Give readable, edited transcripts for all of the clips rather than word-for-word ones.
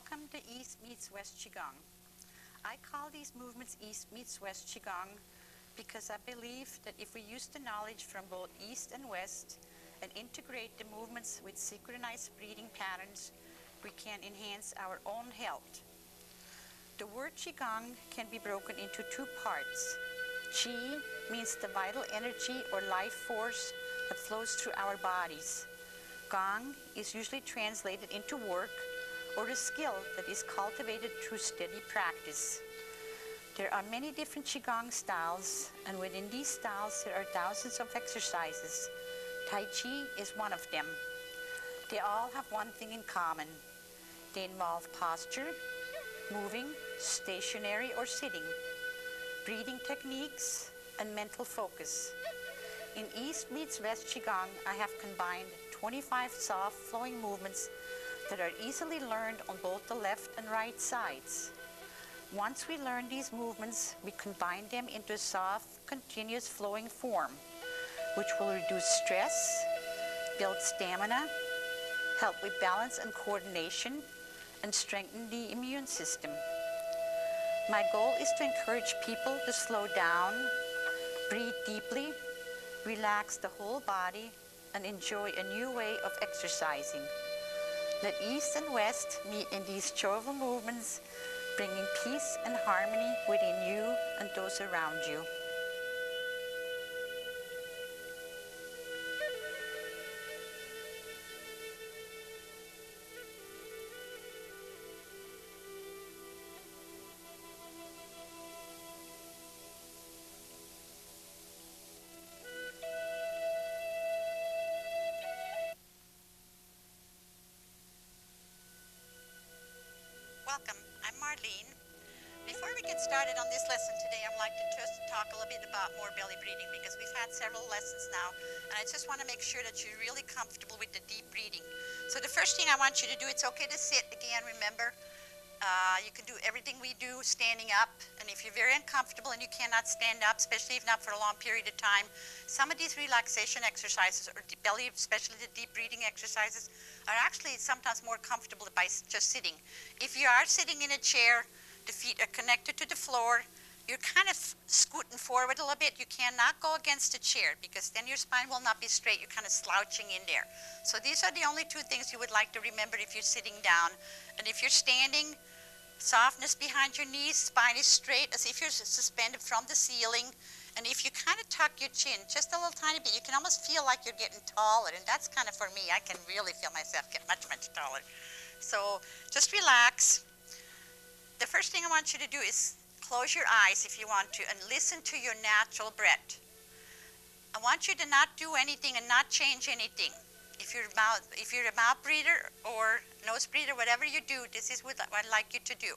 Welcome to East Meets West Qigong. I call these movements East Meets West Qigong because I believe that if we use the knowledge from both East and West and integrate the movements with synchronized breathing patterns, we can enhance our own health. The word Qigong can be broken into two parts. Qi means the vital energy or life force that flows through our bodies. Gong is usually translated into work or a skill that is cultivated through steady practice. There are many different Qigong styles, and within these styles there are thousands of exercises. Tai Chi is one of them. They all have one thing in common. They involve posture, moving, stationary or sitting, breathing techniques, and mental focus. In East Meets West Qigong, I have combined 25 soft flowing movements that are easily learned on both the left and right sides. Once we learn these movements, we combine them into a soft, continuous flowing form, which will reduce stress, build stamina, help with balance and coordination, and strengthen the immune system. My goal is to encourage people to slow down, breathe deeply, relax the whole body, and enjoy a new way of exercising. Let East and West meet in these joyful movements, bringing peace and harmony within you and those around you. Welcome, I'm Marlene. Before we get started on this lesson today, I'd like to just talk a little bit about more belly breathing because we've had several lessons now, and I just want to make sure that you're really comfortable with the deep breathing. So the first thing I want you to do, it's okay to sit again, remember. You can do everything we do standing up, and if you're very uncomfortable and you cannot stand up, especially if not for a long period of time, some of these relaxation exercises, or the belly, especially the deep breathing exercises, are actually sometimes more comfortable by just sitting. If you are sitting in a chair, the feet are connected to the floor, you're kind of scooting forward a little bit. You cannot go against the chair because then your spine will not be straight. You're kind of slouching in there. So these are the only two things you would like to remember if you're sitting down. And if you're standing, softness behind your knees, spine is straight as if you're suspended from the ceiling. And if you kind of tuck your chin just a little tiny bit, you can almost feel like you're getting taller. And that's kind of for me. I can really feel myself get much, much taller. So just relax. The first thing I want you to do is close your eyes if you want to and listen to your natural breath. I want you to not do anything and not change anything. If you're a mouth breather or nose breather, whatever you do, this is what I'd like you to do.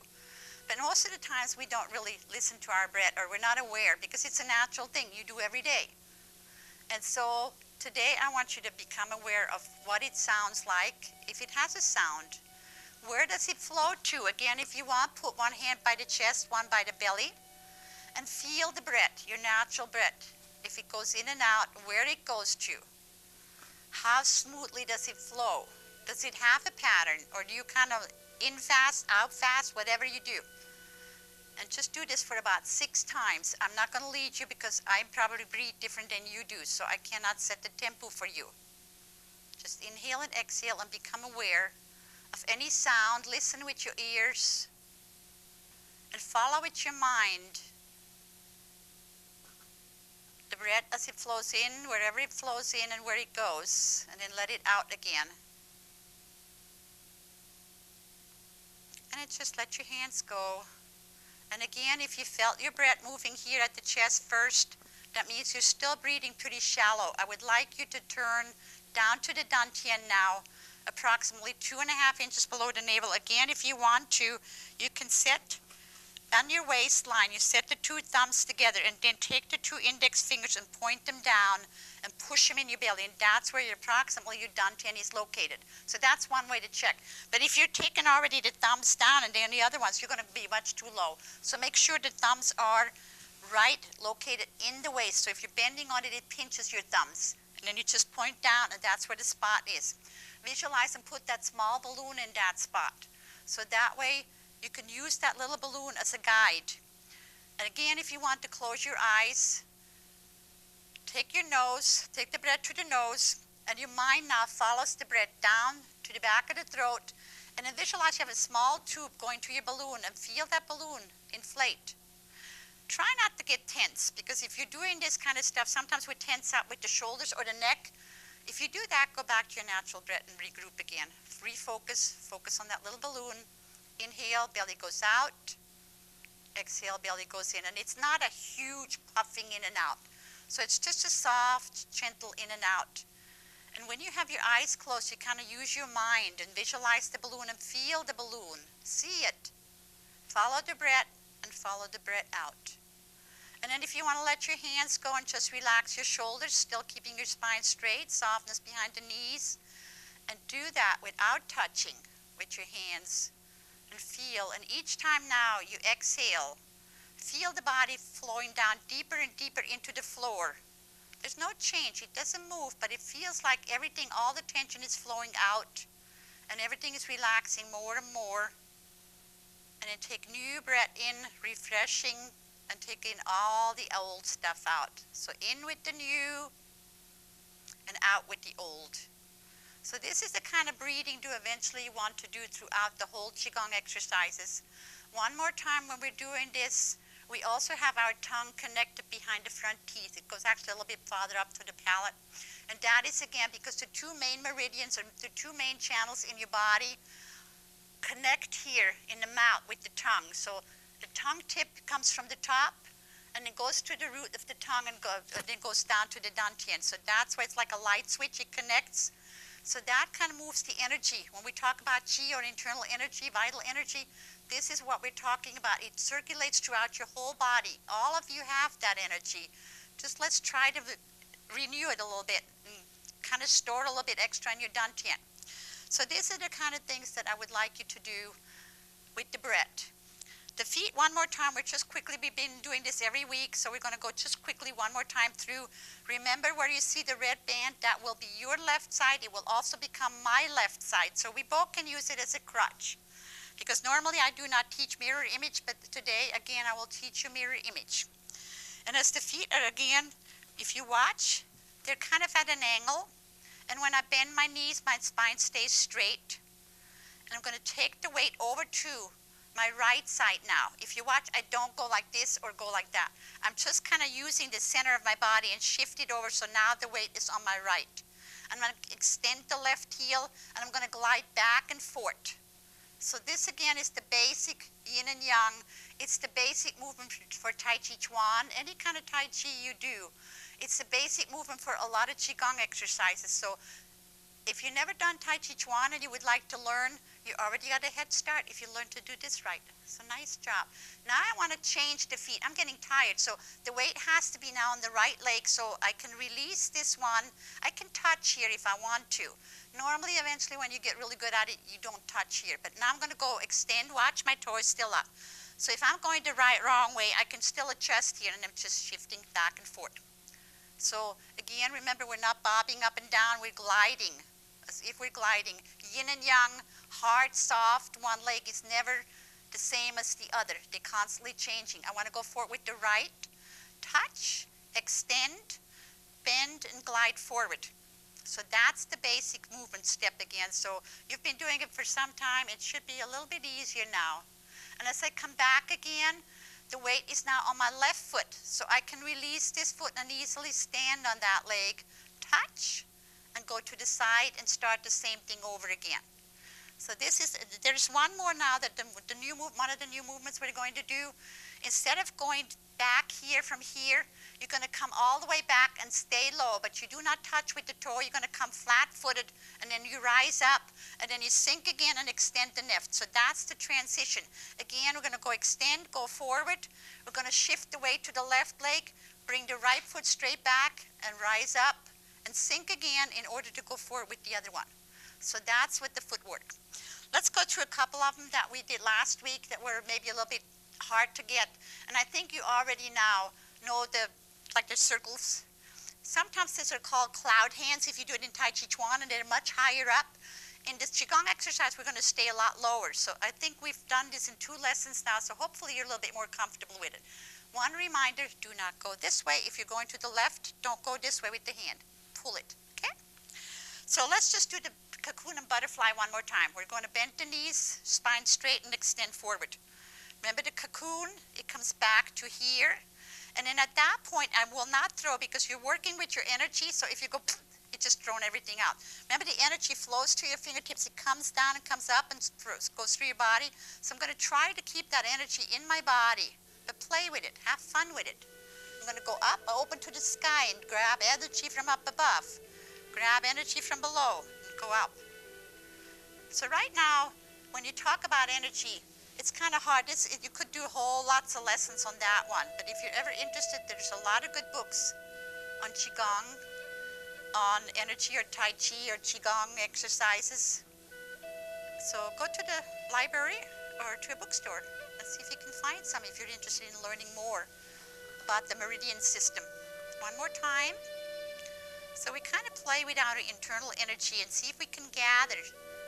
But most of the times we don't really listen to our breath, or we're not aware because it's a natural thing you do every day. And so today I want you to become aware of what it sounds like. If it has a sound, where does it flow to? Again, if you want, put one hand by the chest, one by the belly, and feel the breath, your natural breath. If it goes in and out, where it goes to. How smoothly does it flow? Does it have a pattern, or do you kind of in fast, out fast, whatever you do? And just do this for about 6 times. I'm not going to lead you because I probably breathe different than you do, so I cannot set the tempo for you. Just inhale and exhale and become aware of any sound. Listen with your ears and follow with your mind the breath as it flows in, wherever it flows in and where it goes, and then let it out again. And then just let your hands go. And again, if you felt your breath moving here at the chest first, that means you're still breathing pretty shallow. I would like you to turn down to the dantian now, approximately 2.5 inches below the navel. Again, if you want to, you can set on your waistline, you set the 2 thumbs together and then take the 2 index fingers and point them down and push them in your belly, and that's where approximately your dantian is located. So that's one way to check. But if you're taking already the thumbs down and then the other ones, you're going to be much too low. So make sure the thumbs are right, located in the waist. So if you're bending on it, it pinches your thumbs. And then you just point down, and that's where the spot is. Visualize and put that small balloon in that spot. So that way you can use that little balloon as a guide. And again, if you want to close your eyes, take the breath to the nose, and your mind now follows the breath down to the back of the throat, and then visualize you have a small tube going to your balloon and feel that balloon inflate. Try not to get tense, because if you're doing this kind of stuff, sometimes we tense out with the shoulders or the neck. If you do that, go back to your natural breath and regroup again. Refocus, focus on that little balloon. Inhale, belly goes out. Exhale, belly goes in. And it's not a huge puffing in and out. So it's just a soft, gentle in and out. And when you have your eyes closed, you kind of use your mind and visualize the balloon and feel the balloon. See it. Follow the breath and follow the breath out. And then if you want to let your hands go and just relax your shoulders, still keeping your spine straight, softness behind the knees, and do that without touching with your hands. And feel, and each time now you exhale, feel the body flowing down deeper and deeper into the floor. There's no change, it doesn't move, but it feels like everything, all the tension is flowing out, and everything is relaxing more and more. And then take new breath in, refreshing, and take in all the old stuff out. So in with the new, and out with the old. So this is the kind of breathing you eventually want to do throughout the whole Qigong exercises. One more time when we're doing this, we also have our tongue connected behind the front teeth. It goes actually a little bit farther up to the palate. And that is, again, because the two main meridians, or the two main channels in your body, connect here in the mouth with the tongue. So the tongue tip comes from the top, and it goes to the root of the tongue and then goes down to the dantian. So that's why it's like a light switch. It connects. So that kind of moves the energy. When we talk about Qi, or internal energy, vital energy, this is what we're talking about. It circulates throughout your whole body. All of you have that energy. Just let's try to renew it a little bit and kind of store it a little bit extra in your dantian. So these are the kind of things that I would like you to do with the breath. The feet, one more time, we've been doing this every week, so we're going to go just quickly one more time through. Remember where you see the red band, that will be your left side. It will also become my left side, so we both can use it as a crutch. Because normally I do not teach mirror image, but today, again, I will teach you mirror image. And as the feet are, again, if you watch, they're kind of at an angle. And when I bend my knees, my spine stays straight. And I'm going to take the weight over to my right side now. If you watch, I don't go like this or go like that. I'm just kind of using the center of my body and shift it over, so now the weight is on my right. I'm going to extend the left heel, and I'm going to glide back and forth. So this, again, is the basic yin and yang. It's the basic movement for Tai Chi Chuan, any kind of Tai Chi you do. It's the basic movement for a lot of Qigong exercises. So if you've never done Tai Chi Chuan and you would like to learn, you already got a head start if you learn to do this right. So nice job. Now I want to change the feet. I'm getting tired, so the weight has to be now on the right leg, so I can release this one. I can touch here if I want to. Normally, eventually, when you get really good at it, you don't touch here. But now I'm going to go extend. Watch, my toe is still up. So if I'm going the wrong way, I can still adjust here, and I'm just shifting back and forth. So again, remember, we're not bobbing up and down. We're gliding. As if we're gliding. Yin and yang, hard, soft. One leg is never the same as the other. They're constantly changing. I want to go forward with the right. Touch, extend, bend, and glide forward. So that's the basic movement step again. So you've been doing it for some time. It should be a little bit easier now. And as I come back again, the weight is now on my left foot. So I can release this foot and easily stand on that leg. Touch, and go to the side and start the same thing over again. So there's one more now that one of the new movements we're going to do. Instead of going back here from here, you're going to come all the way back and stay low, but you do not touch with the toe. You're going to come flat-footed, and then you rise up, and then you sink again and extend the left. So that's the transition. Again, we're going to go extend, go forward. We're going to shift the weight to the left leg, bring the right foot straight back, and rise up, and sink again in order to go forward with the other one. So that's with the footwork. Let's go through a couple of them that we did last week that were maybe a little bit hard to get. And I think you already now know the circles. Sometimes these are called cloud hands if you do it in Tai Chi Chuan, and they're much higher up. in this Qigong exercise, we're going to stay a lot lower. So I think we've done this in 2 lessons now, so hopefully you're a little bit more comfortable with it. One reminder, do not go this way. If you're going to the left, don't go this way with the hand. Pull it, okay? So let's just do the cocoon and butterfly one more time. We're going to bend the knees, spine straight, and extend forward. Remember the cocoon, it comes back to here. And then at that point, I will not throw because you're working with your energy. So if you go, it's just thrown everything out. Remember the energy flows to your fingertips. It comes down and comes up and goes through your body. So I'm going to try to keep that energy in my body, but play with it. Have fun with it. I'm going to go up, open to the sky, and grab energy from up above. Grab energy from below and go up. So right now, when you talk about energy, it's kind of hard. You could do lots of lessons on that one. But if you're ever interested, there's a lot of good books on Qigong, on energy or Tai Chi or Qigong exercises. So go to the library or to a bookstore and see if you can find some if you're interested in learning more about the meridian system. One more time. So we kind of play with our internal energy and see if we can gather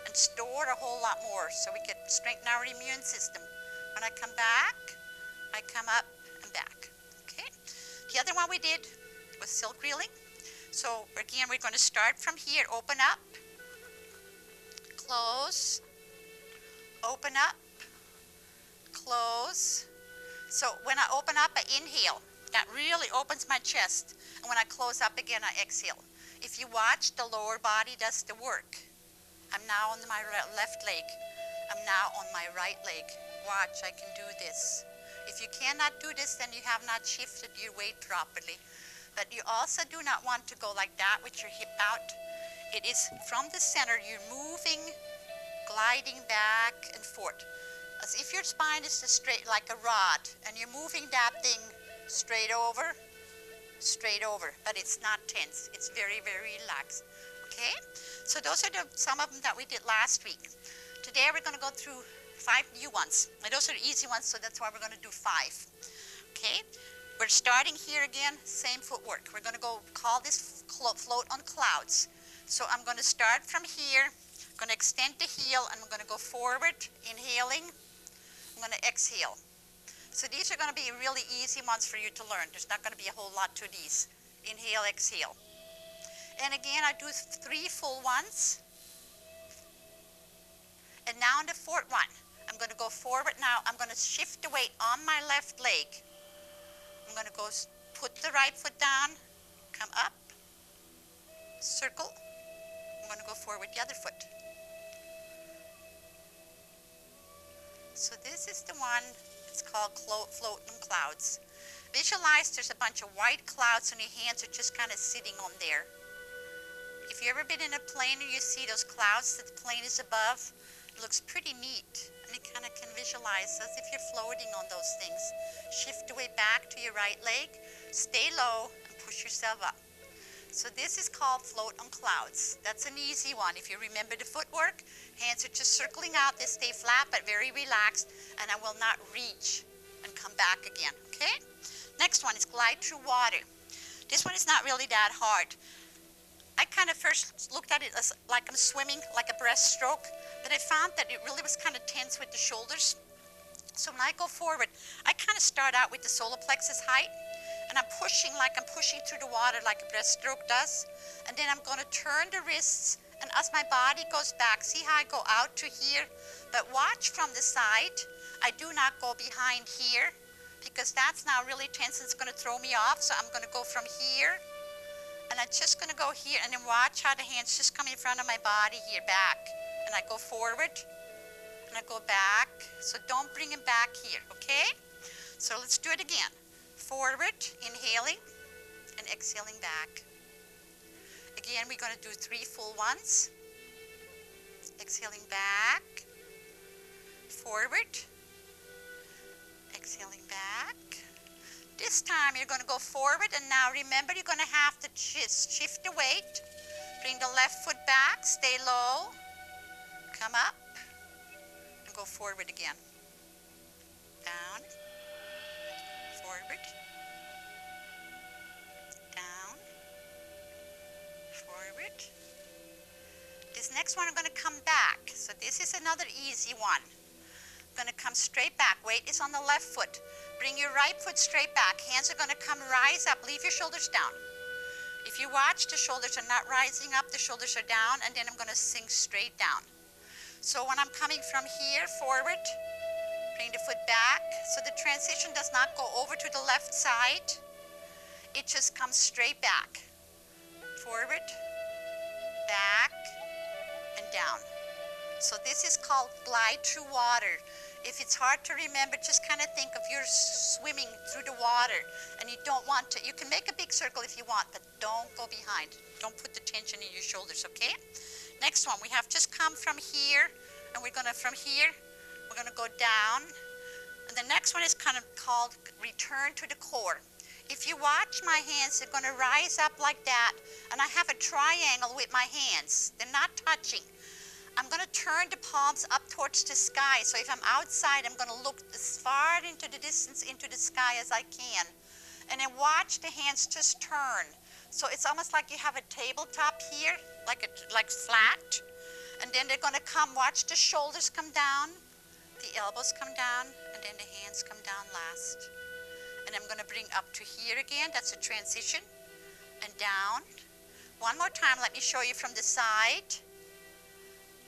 and store a whole lot more so we can strengthen our immune system. When I come back, I come up and back. Okay? The other one we did was silk reeling. So again, we're going to start from here. Open up, close, open up, close. So when I open up, I inhale. That really opens my chest. And when I close up again, I exhale. If you watch, the lower body does the work. I'm now on my left leg. I'm now on my right leg. Watch, I can do this. If you cannot do this, then you have not shifted your weight properly. But you also do not want to go like that with your hip out. It is from the center, you're moving, gliding back and forth. As if your spine is just straight like a rod, and you're moving that thing straight over, but it's not tense. It's very, very relaxed. Okay? So those are some of them that we did last week. Today we're going to go through 5 new ones. And those are the easy ones, so that's why we're going to do 5. Okay? We're starting here again, same footwork. We're going to go call this float on clouds. So I'm going to start from here. I'm going to extend the heel, and I'm going to go forward, inhaling. I'm going to exhale. So these are going to be really easy ones for you to learn. There's not going to be a whole lot to these. Inhale, exhale. And again, I do 3 full ones. And now on the 4th one, I'm going to go forward now. I'm going to shift the weight on my left leg. I'm going to go put the right foot down, come up, circle. I'm going to go forward the other foot. So this is the one, it's called float on clouds. Visualize there's a bunch of white clouds and your hands are just kind of sitting on there. If you've ever been in a plane and you see those clouds that the plane is above, it looks pretty neat. And you kind of can visualize as if you're floating on those things. Shift the weight back to your right leg, stay low, and push yourself up. So this is called float on clouds. That's an easy one. If you remember the footwork, hands are just circling out. They stay flat but very relaxed, and I will not reach and come back again, okay? Next one is glide through water. This one is not really that hard. I kind of first looked at it as like I'm swimming, like a breaststroke, but I found that it really was kind of tense with the shoulders. So when I go forward, I kind of start out with the solar plexus height, and I'm pushing like I'm pushing through the water like a breaststroke does. And then I'm going to turn the wrists, and as my body goes back, see how I go out to here? But watch from the side. I do not go behind here, because that's now really tense and it's going to throw me off. So I'm going to go from here, and I'm just going to go here, and then watch how the hands just come in front of my body here, back. And I go forward, and I go back. So don't bring him back here, okay? So let's do it again. Forward, inhaling, and exhaling back. Again, we're going to do 3 full ones. Exhaling back, forward, exhaling back. This time you're going to go forward, and now remember you're going to have to just shift the weight. Bring the left foot back, stay low, come up, and go forward again. Down, forward, down, forward. This next one, I'm going to come back. So this is another easy one. I'm going to come straight back. Weight is on the left foot. Bring your right foot straight back. Hands are going to come rise up. Leave your shoulders down. If you watch, the shoulders are not rising up, the shoulders are down, and then I'm going to sink straight down. So when I'm coming from here forward, bring the foot back. So the transition does not go over to the left side. It just comes straight back. Forward, back, and down. So this is called glide through water. If it's hard to remember, just kind of think of you're swimming through the water and you don't want to. You can make a big circle if you want, but don't go behind. Don't put the tension in your shoulders, okay? Next one, we have just come from here, and we're gonna, from here, we're gonna go down. And the next one is kind of called return to the core. If you watch my hands, they're gonna rise up like that, and I have a triangle with my hands. They're not touching. I'm going to turn the palms up towards the sky. So if I'm outside, I'm going to look as far into the distance into the sky as I can. And then watch the hands just turn. So it's almost like you have a tabletop here, like flat. And then they're going to come, watch the shoulders come down, the elbows come down, and then the hands come down last. And I'm going to bring up to here again. That's a transition. And down. One more time, let me show you from the side.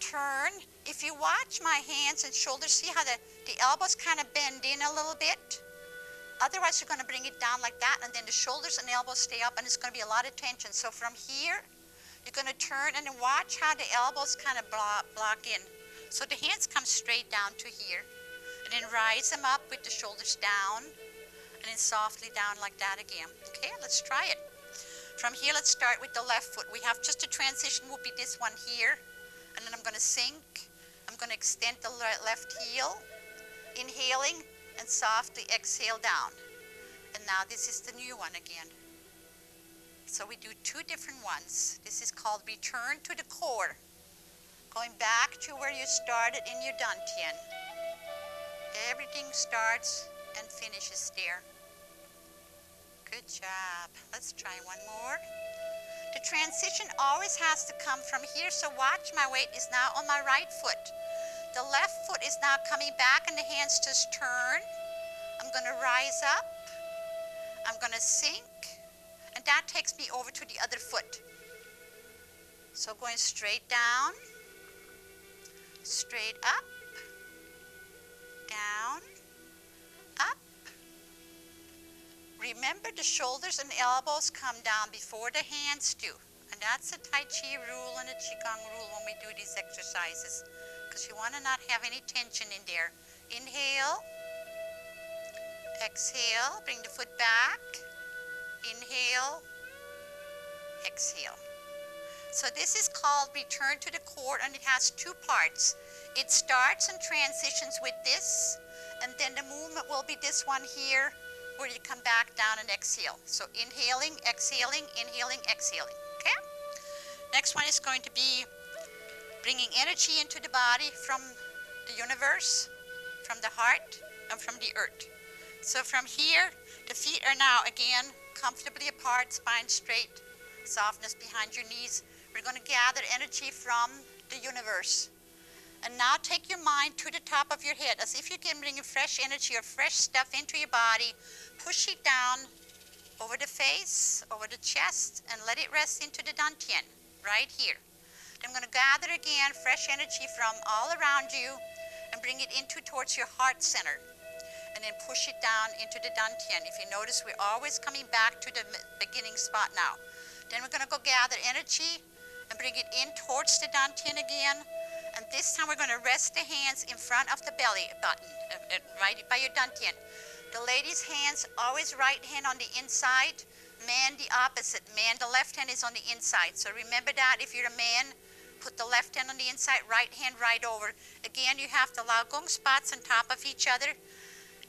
Turn. If you watch my hands and shoulders, see how the elbows kind of bend in a little bit? Otherwise, you're going to bring it down like that, and then the shoulders and elbows stay up, and it's going to be a lot of tension. So from here, you're going to turn and then watch how the elbows kind of block in. So the hands come straight down to here, and then rise them up with the shoulders down, and then softly down like that again. Okay, let's try it. From here, let's start with the left foot. We have just a transition, will be this one here. And then I'm going to sink. I'm going to extend the left heel, inhaling, and softly exhale down. And now this is the new one again. So we do two different ones. This is called return to the core. Going back to where you started in your dantian. Everything starts and finishes there. Good job. Let's try one more. The transition always has to come from here, so watch, my weight is now on my right foot. The left foot is now coming back and the hands just turn. I'm going to rise up. I'm going to sink. And that takes me over to the other foot. So going straight down, straight up, down, up. Remember, the shoulders and elbows come down before the hands do. And that's a Tai Chi rule and a Qigong rule when we do these exercises. Because you want to not have any tension in there. Inhale. Exhale. Bring the foot back. Inhale. Exhale. So this is called return to the core, and it has two parts. It starts and transitions with this. And then the movement will be this one here, where you come back down and exhale. So inhaling, exhaling, exhaling. Okay? Next one is going to be bringing energy into the body from the universe, from the heart, and from the earth. So from here, the feet are now again comfortably apart, spine straight, softness behind your knees. We're going to gather energy from the universe. And now take your mind to the top of your head, as if you can bring fresh energy or fresh stuff into your body. Push it down over the face, over the chest, and let it rest into the dantian, right here. Then I'm going to gather again fresh energy from all around you and bring it into towards your heart center. And then push it down into the dantian. If you notice, we're always coming back to the beginning spot now. Then we're going to go gather energy and bring it in towards the dantian again. And this time we're going to rest the hands in front of the belly button, right by your dantian. The lady's hands, always right hand on the inside, man the opposite. Man, the left hand is on the inside. So remember that. If you're a man, put the left hand on the inside, right hand right over. Again, you have the Laogong spots on top of each other.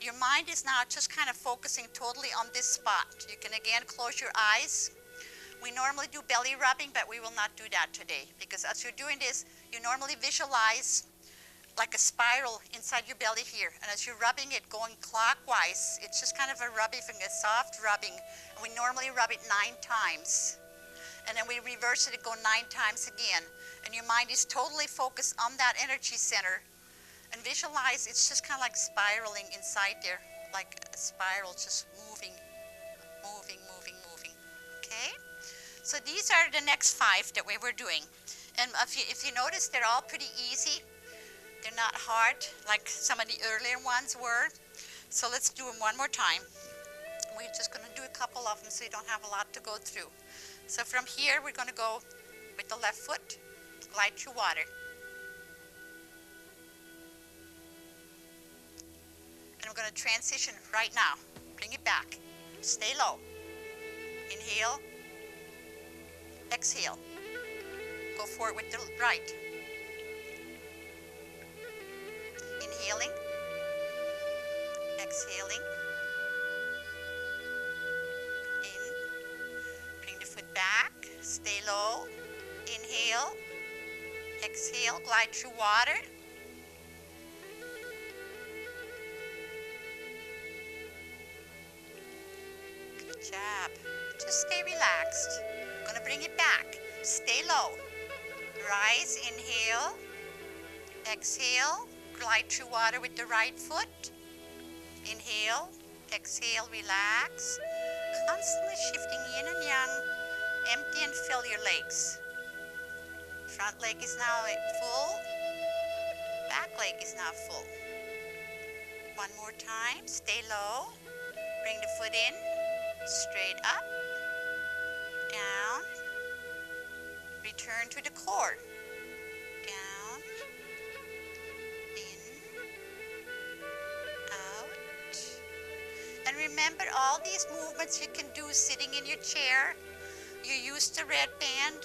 Your mind is now just kind of focusing totally on this spot. You can again close your eyes. We normally do belly rubbing, but we will not do that today, because as you're doing this, you normally visualize like a spiral inside your belly here. And as you're rubbing it going clockwise, it's just kind of a rubbing, a soft rubbing. And we normally rub it 9 times. And then we reverse it and go 9 times again. and your mind is totally focused on that energy center, and visualize it's just kind of like spiraling inside there, like a spiral, just moving, moving, moving, moving. Okay? So these are the next 5 that we were doing. And if you notice, they're all pretty easy. They're not hard like some of the earlier ones were. So let's do them one more time. We're just going to do a couple of them so you don't have a lot to go through. So from here, we're going to go with the left foot, glide through water. And we're going to transition right now. Bring it back. Stay low. Inhale. Exhale. Go forward with the right. Inhaling. Exhaling. In. Bring the foot back. Stay low. Inhale. Exhale. Glide through water. Good job. Just stay relaxed. Gonna bring it back. Stay low. Rise, inhale. Exhale. Glide through water with the right foot. Inhale. Exhale, relax. Constantly shifting yin and yang. Empty and fill your legs. Front leg is now full. Back leg is now full. One more time. Stay low. Bring the foot in. Straight up. Down. Return to the core. Down. In. Out. And remember, all these movements you can do sitting in your chair. You use the red band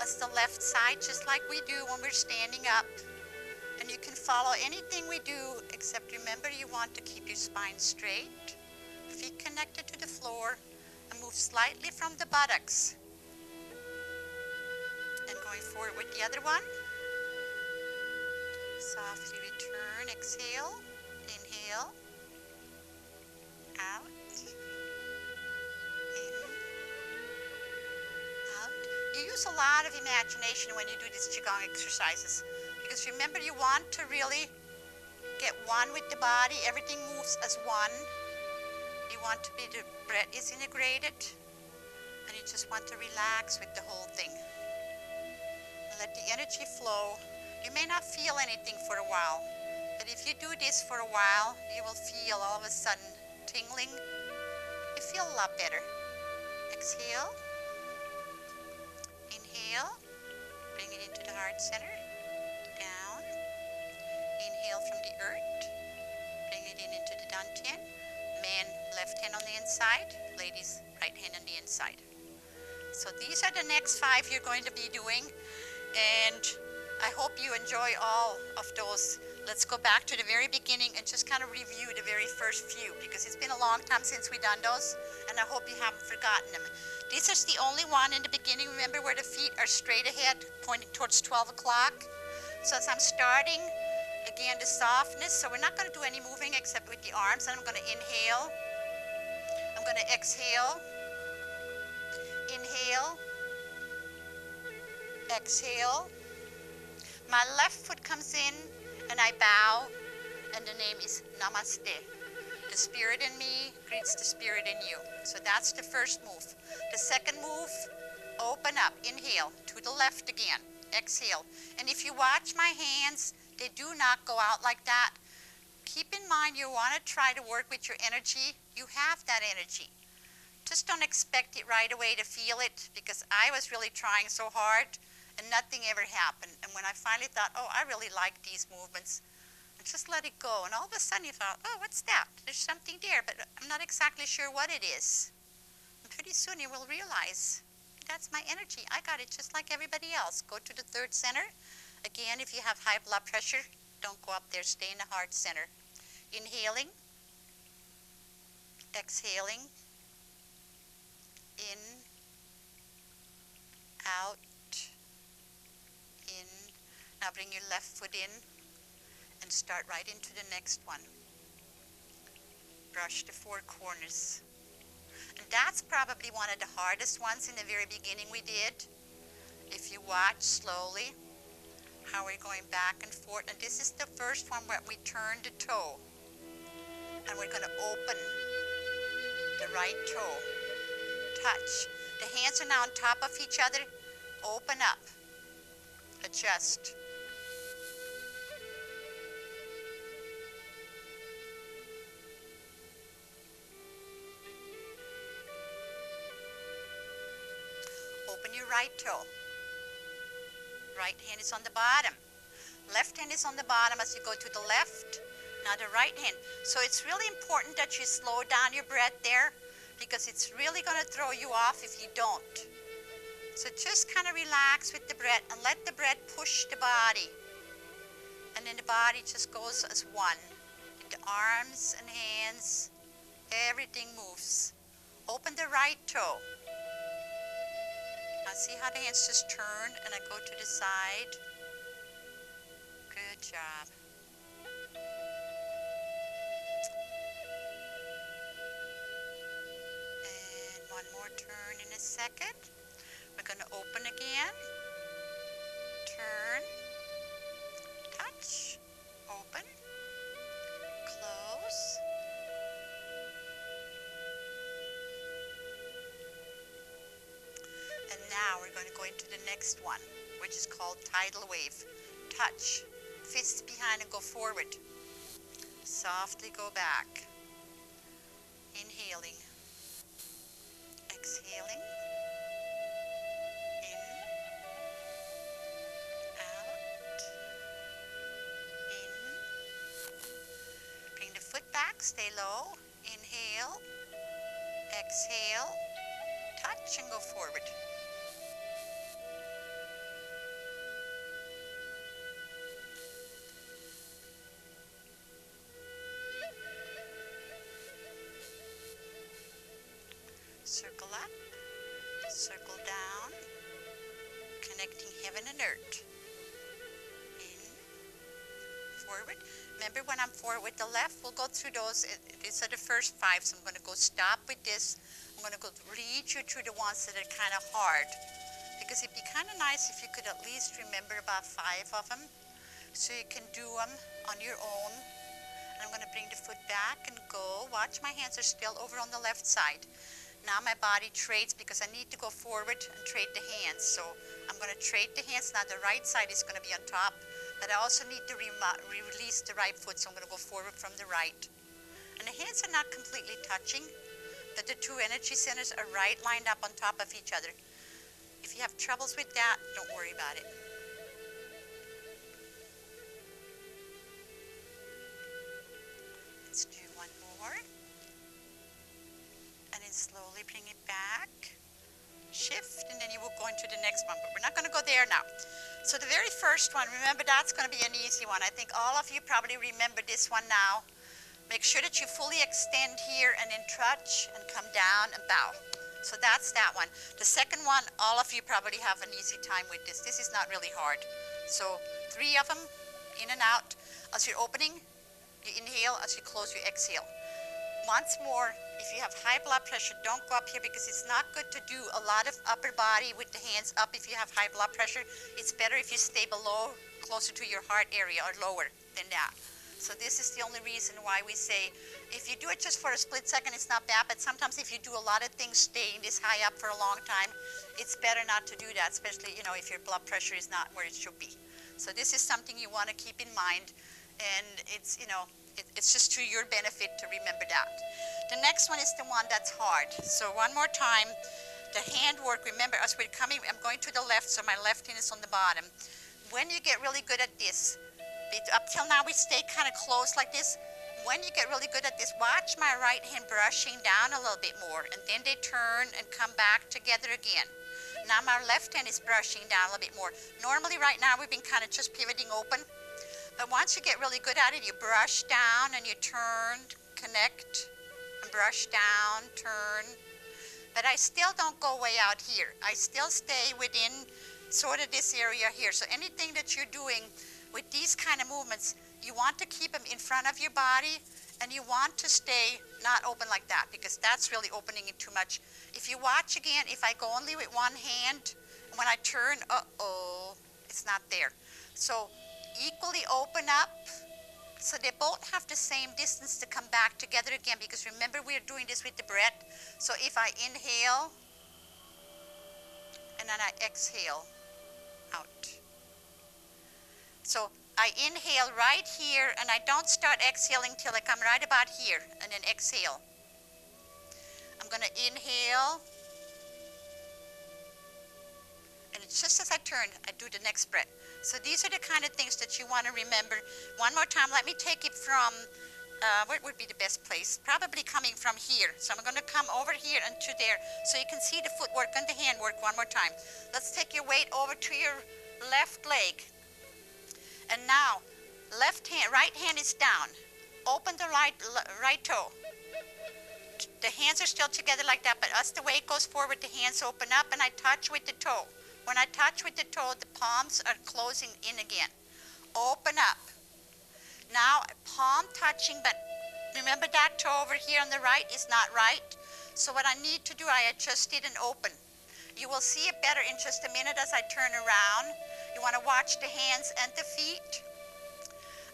as the left side, just like we do when we're standing up. And you can follow anything we do, except remember you want to keep your spine straight, feet connected to the floor, and move slightly from the buttocks. And going forward with the other one. Softly return, exhale, inhale, out, in, out. You use a lot of imagination when you do these Qigong exercises, because remember, you want to really get one with the body. Everything moves as one. You want to be, the breath is integrated, and you just want to relax with the whole thing. Let the energy flow. You may not feel anything for a while, but if you do this for a while, you will feel all of a sudden tingling. You feel a lot better. Exhale. Inhale. Bring it into the heart center. Down. Inhale from the earth. Bring it in into the dantian. Man, left hand on the inside. Ladies, right hand on the inside. So these are the next 5 you're going to be doing. And I hope you enjoy all of those. Let's go back to the very beginning and just kind of review the very first few, because it's been a long time since we've done those, and I hope you haven't forgotten them. This is the only one in the beginning. Remember where the feet are straight ahead, pointing towards 12 o'clock. So as I'm starting, again, the softness. So we're not going to do any moving except with the arms. And I'm going to inhale. I'm going to exhale. Inhale. Exhale. My left foot comes in and I bow, and the name is Namaste. The spirit in me greets the spirit in you. So that's the first move. The second move, open up, inhale, to the left again, exhale. And if you watch my hands, they do not go out like that. Keep in mind, you want to try to work with your energy. You have that energy. Just don't expect it right away to feel it, because I was really trying so hard and nothing ever happened. And when I finally thought, oh, I really like these movements, and just let it go. And all of a sudden you thought, oh, what's that? There's something there, but I'm not exactly sure what it is. And pretty soon you will realize, that's my energy. I got it just like everybody else. Go to the third center. Again, if you have high blood pressure, don't go up there. Stay in the heart center. Inhaling. Exhaling. In. Out. In. Now bring your left foot in and start right into the next one. Brush the 4 corners. And that's probably one of the hardest ones in the very beginning we did. If you watch slowly, how we're going back and forth. And this is the first one where we turn the toe. And we're going to open the right toe. Touch. The hands are now on top of each other. Open up. Adjust. Open your right toe. Right hand is on the bottom. Left hand is on the bottom as you go to the left. Now the right hand. So it's really important that you slow down your breath there, because it's really going to throw you off if you don't. So just kind of relax with the breath and let the breath push the body. And then the body just goes as one. The arms and hands, everything moves. Open the right toe. Now see how the hands just turn and I go to the side. Good job. And one more turn in a second. We're going to open again. Turn. Touch. Open. Close. And now we're going to go into the next one, which is called tidal wave. Touch. Fists behind and go forward. Softly go back. Inhaling. Exhaling. In. Out. In. Bring the foot back. Stay low. Inhale. Exhale. Touch and go forward. Circle up, circle down, connecting heaven and earth. In, forward. Remember when I'm forward with the left, we'll go through those. These are the first 5, so I'm going to go stop with this. I'm going to go lead you through the ones that are kind of hard, because it'd be kind of nice if you could at least remember about 5 of them, so you can do them on your own. And I'm going to bring the foot back and go. Watch, my hands are still over on the left side. Now my body trades because I need to go forward and trade the hands. So I'm going to trade the hands. Now the right side is going to be on top, but I also need to release the right foot. So I'm going to go forward from the right. And the hands are not completely touching, but the 2 energy centers are right lined up on top of each other. If you have troubles with that, don't worry about it. Let's do one more. And then slowly bring it back, shift, and then you will go into the next one, but we're not going to go there now. So the very first one, remember, that's going to be an easy one. I think all of you probably remember this one now. Make sure that you fully extend here and then touch and come down and bow. So that's that one. The second one, all of you probably have an easy time with this. This is not really hard. So 3 of them, in and out. As you're opening, you inhale. As you close, you exhale. Once more, if you have high blood pressure, don't go up here, because it's not good to do a lot of upper body with the hands up if you have high blood pressure. It's better if you stay below, closer to your heart area, or lower than that. So this is the only reason why we say, if you do it just for a split second, it's not bad, but sometimes if you do a lot of things staying this high up for a long time, it's better not to do that, especially, if your blood pressure is not where it should be. So this is something you want to keep in mind, and it's, it's just to your benefit to remember that. The next one is the one that's hard. So one more time, the hand work, remember, as we're coming, I'm going to the left, so my left hand is on the bottom. When you get really good at this, up till now we stay kind of close like this. When you get really good at this, watch my right hand brushing down a little bit more, and then they turn and come back together again. Now my left hand is brushing down a little bit more. Normally right now we've been kind of just pivoting open. But once you get really good at it, you brush down and you turn, connect, and brush down, turn. But I still don't go way out here. I still stay within sort of this area here. So anything that you're doing with these kind of movements, you want to keep them in front of your body, and you want to stay not open like that, because that's really opening it too much. If you watch again, if I go only with one hand, when I turn, it's not there. So equally open up. So they both have the same distance to come back together again, because remember we're doing this with the breath. So if I inhale and then I exhale out. So I inhale right here and I don't start exhaling till I come right about here and then exhale. I'm going to inhale, and it's just as I turn, I do the next breath. So these are the kind of things that you want to remember. One more time, let me take it from, where would be the best place? Probably coming from here. So I'm going to come over here and to there, so you can see the footwork and the handwork one more time. Let's take your weight over to your left leg. And now, right hand is down. Open the right toe. The hands are still together like that, but as the weight goes forward, the hands open up and I touch with the toe. When I touch with the toe, the palms are closing in again. Open up. Now, palm touching, but remember that toe over here on the right is not right. So what I need to do, I adjust it and open. You will see it better in just a minute as I turn around. You want to watch the hands and the feet.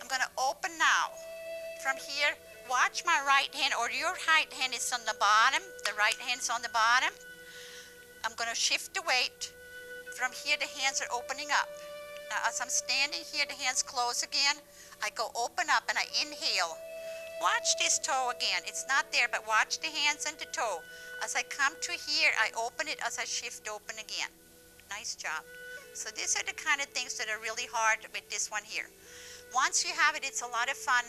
I'm going to open now. From here, watch my right hand, or your right hand is on the bottom. The right hand is on the bottom. I'm going to shift the weight. From here, the hands are opening up. Now, as I'm standing here, the hands close again. I go open up and I inhale. Watch this toe again. It's not there, but watch the hands and the toe. As I come to here, I open it as I shift open again. Nice job. So these are the kind of things that are really hard with this one here. Once you have it, it's a lot of fun.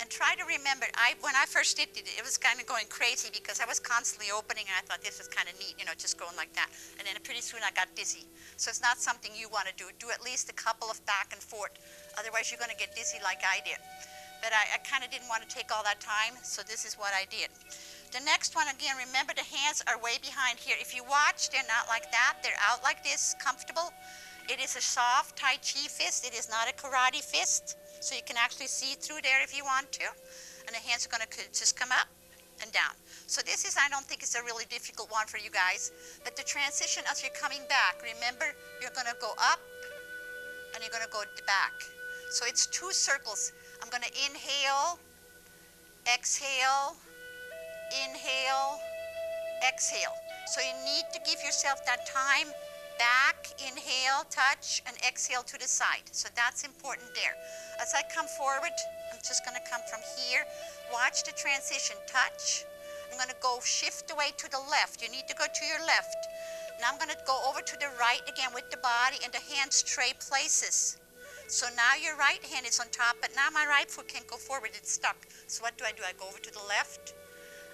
And try to remember, when I first did it, it was kind of going crazy because I was constantly opening and I thought this was kind of neat, just going like that. And then pretty soon I got dizzy. So it's not something you want to do. Do at least a couple of back and forth. Otherwise you're going to get dizzy like I did. But I kind of didn't want to take all that time, so this is what I did. The next one, again, remember the hands are way behind here. If you watch, they're not like that. They're out like this, comfortable. It is a soft Tai Chi fist. It is not a karate fist. So you can actually see through there if you want to. And the hands are going to just come up and down. So this is, I don't think it's a really difficult one for you guys. But the transition as you're coming back, remember, you're going to go up and you're going to go back. So it's 2 circles. I'm going to inhale, exhale, inhale, exhale. So you need to give yourself that time. Back, inhale, touch, and exhale to the side. So that's important there. As I come forward, I'm just going to come from here. Watch the transition. Touch. I'm going to go shift away to the left. You need to go to your left. Now I'm going to go over to the right again with the body, and the hands trade places. So now your right hand is on top, but now my right foot can't go forward. It's stuck. So what do? I go over to the left.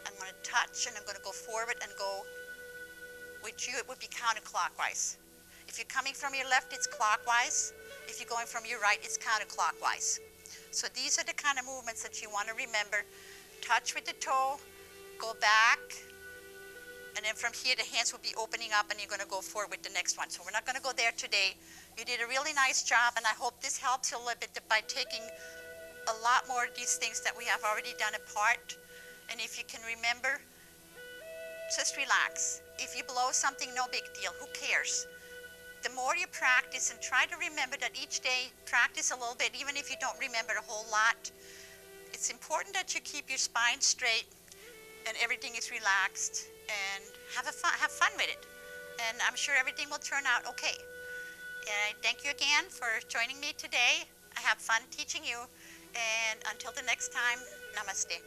I'm going to touch, and I'm going to go forward and go. With you, it would be counterclockwise. If you're coming from your left, it's clockwise. If you're going from your right, it's counterclockwise. So these are the kind of movements that you want to remember. Touch with the toe, go back, and then from here, the hands will be opening up, and you're going to go forward with the next one. So we're not going to go there today. You did a really nice job, and I hope this helps you a little bit by taking a lot more of these things that we have already done apart. And if you can remember, just relax. If you blow something, no big deal. Who cares? The more you practice, and try to remember that each day, practice a little bit, even if you don't remember a whole lot. It's important that you keep your spine straight and everything is relaxed, and have fun with it. And I'm sure everything will turn out okay. And I thank you again for joining me today. I have fun teaching you. And until the next time, namaste.